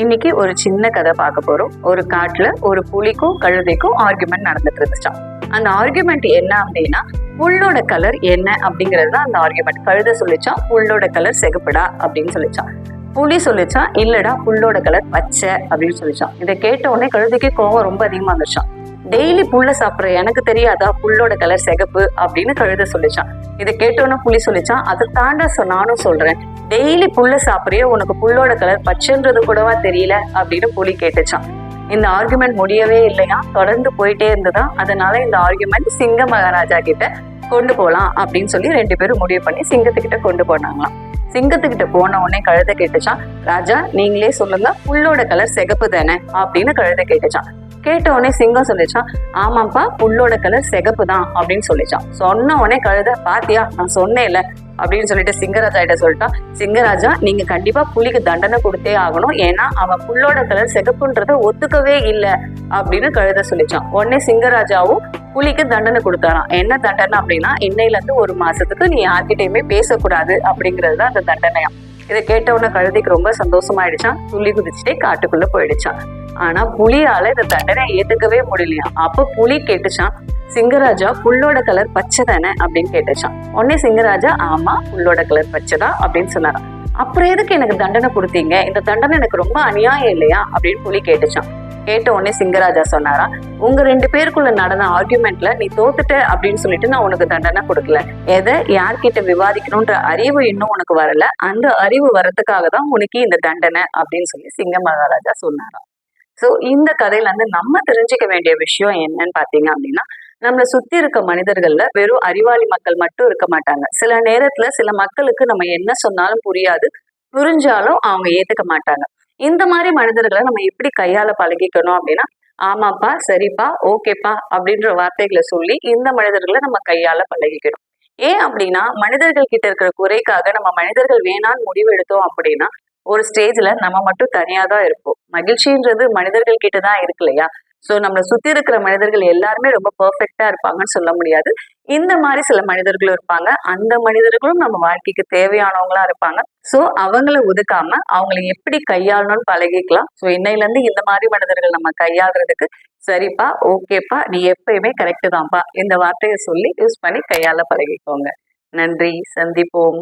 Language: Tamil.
இன்னைக்கு ஒரு சின்ன கதை பார்க்க போறோம். ஒரு காட்டுல ஒரு புலிக்கும் கழுதைக்கும் ஆர்குமெண்ட் நடந்துட்டு இருந்துச்சாம். அந்த ஆர்குமெண்ட் என்ன அப்படின்னா, புல்லோட கலர் என்ன அப்படிங்கிறது தான் அந்த ஆர்குமெண்ட். கழுதை சொல்லிச்சான் புல்லோட கலர் சிகப்புடா அப்படின்னு சொல்லிச்சான். புலி சொல்லிச்சான் இல்லடா புல்லோட கலர் பச்சை அப்படின்னு சொல்லிச்சான். இதை கேட்ட உடனே கழுதைக்கு கோவம் ரொம்ப அதிகமா வந்துச்சான். டெய்லி புல்ல சாப்பிட்ற எனக்கு தெரியாதா புல்லோட கலர் சிகப்பு அப்படின்னு கழுதை சொல்லிச்சான். இதை கேட்டோன்னே புலி சொல்லிச்சான், அதை தாண்டா நானும் சொல்றேன், டெய்லி புல்ல சாப்பிட்றியோ உனக்கு புல்லோட கலர் பச்சைன்றது கூடவா தெரியல அப்படின்னு புலி கேட்டுச்சான். இந்த ஆர்குமெண்ட் முடியவே இல்லையா, தொடர்ந்து போயிட்டே இருந்ததா. அதனால இந்த ஆர்குமெண்ட் சிங்க மகாராஜா கிட்ட கொண்டு போலாம் அப்படின்னு சொல்லி 2 பேரும் முடிவு பண்ணி சிங்கத்துக்கிட்ட கொண்டு போனாங்களாம். சிங்கத்துக்கிட்ட போன உடனே கழுதை கேட்டுச்சான், ராஜா நீங்களே சொல்லுங்க புல்லோட கலர் சிகப்பு தானே அப்படின்னு கழுதை கேட்டுச்சான். கேட்ட உடனே சிங்கம் சொல்லிச்சான், ஆமாப்பா புல்லோட கலர் சிகப்பு தான் அப்படின்னு சொல்லிச்சான். சொன்ன உடனே கழுதை, பாத்தியா நான் சொன்னேன்ல அப்படின்னு சொல்லிட்டு சிங்கராஜா கிட்ட சொல்லிட்டான். சிங்கராஜா நீங்க கண்டிப்பா புலிக்கு தண்டனை கொடுத்தே ஆகணும், ஏன்னா அவன் புல்லோட கலர் சிகப்புன்றத ஒத்துக்கவே இல்லை அப்படின்னு கழுதை சொல்லிச்சான். உடனே சிங்கராஜாவும் புலிக்கு தண்டனை கொடுத்தாராம். என்ன தண்டனை அப்படின்னா, இன்னையில இருந்து 1 மாசத்துக்கு நீ யார்கிட்டயுமே பேசக்கூடாது அப்படிங்கிறது தான் அந்த தண்டனையாம். இதை கேட்ட உடனே கழுதைக்கு ரொம்ப சந்தோஷமாயிடுச்சான். துள்ளி குதிச்சுட்டே காட்டுக்குள்ள போயிடுச்சான். ஆனா புலியால இந்த தண்டனை ஏத்துக்கவே முடியலையா. அப்ப புலி கேட்டுச்சான், சிங்கராஜா புல்லோட கலர் பச்சை தானே அப்படின்னு கேட்டுச்சான். உடனே சிங்கராஜா ஆமா புல்லோட கலர் பச்சைதான் அப்படின்னு சொன்னாராம். அப்புறம் எதுக்கு எனக்கு தண்டனை கொடுத்தீங்க, இந்த தண்டனை எனக்கு ரொம்ப அநியாயம் இல்லையா அப்படின்னு புலி கேட்டுச்சான். கேட்ட உடனே சிங்கராஜா சொன்னாரா, உங்க 2 பேருக்குள்ள நடந்த ஆர்குமெண்ட்ல நீ தோத்துட்ட அப்படின்னு சொல்லிட்டு நான் உனக்கு தண்டனை கொடுக்கல, எதை யார்கிட்ட விவாதிக்கணும்ன்ற அறிவு இன்னும் உனக்கு வரல, அந்த அறிவு வரதுக்காக தான் உனக்கு இந்த தண்டனை அப்படின்னு சொல்லி சிங்க மகாராஜா சொன்னாராம். சோ இந்த கதையில இருந்து நம்ம தெரிஞ்சுக்க வேண்டிய விஷயம் என்னன்னு பாத்தீங்க அப்படின்னா, நம்மளை சுத்தி இருக்க மனிதர்கள்ல வெறும் அறிவாளி மக்கள் மட்டும் இருக்க மாட்டாங்க. சில நேரத்துல சில மக்களுக்கு நம்ம என்ன சொன்னாலும் புரியாது, புரிஞ்சாலும் அவங்க ஏத்துக்க மாட்டாங்க. இந்த மாதிரி மனிதர்களை நம்ம எப்படி கையாள பழகிக்கணும் அப்படின்னா, ஆமாப்பா சரிப்பா ஓகேப்பா அப்படின்ற வார்த்தைகளை சொல்லி இந்த மனிதர்களை நம்ம கையாள பழகிக்கணும். ஏன் அப்படின்னா, மனிதர்கள் கிட்ட இருக்கிற குறைக்காக நம்ம மனிதர்கள் வேணான்னு முடிவு எடுத்தோம் அப்படின்னா ஒரு ஸ்டேஜ்ல நம்ம மட்டும் தனியா தான் இருப்போம். மகிழ்ச்சின்றது மனிதர்கள் கிட்ட தான் இருக்கு இல்லையா. சோ நம்மளை சுத்தி இருக்கிற மனிதர்கள் எல்லாருமே ரொம்ப பெர்ஃபெக்டா இருப்பாங்கன்னு சொல்ல முடியாது. இந்த மாதிரி சில மனிதர்களும் இருப்பாங்க. அந்த மனிதர்களும் நம்ம வாழ்க்கைக்கு தேவையானவங்களா இருப்பாங்க. சோ அவங்கள ஒதுக்காம அவங்களை எப்படி கையாளணும்னு பழகிக்கலாம். சோ இன்னையில இருந்து இந்த மாதிரி மனிதர்கள் நம்ம கையாளுறதுக்கு சரிப்பா ஓகேப்பா நீ எப்பயுமே கரெக்ட் தான்ப்பா இந்த வார்த்தையை சொல்லி யூஸ் பண்ணி கையாள பழகிக்கோங்க. நன்றி, சந்திப்போம்.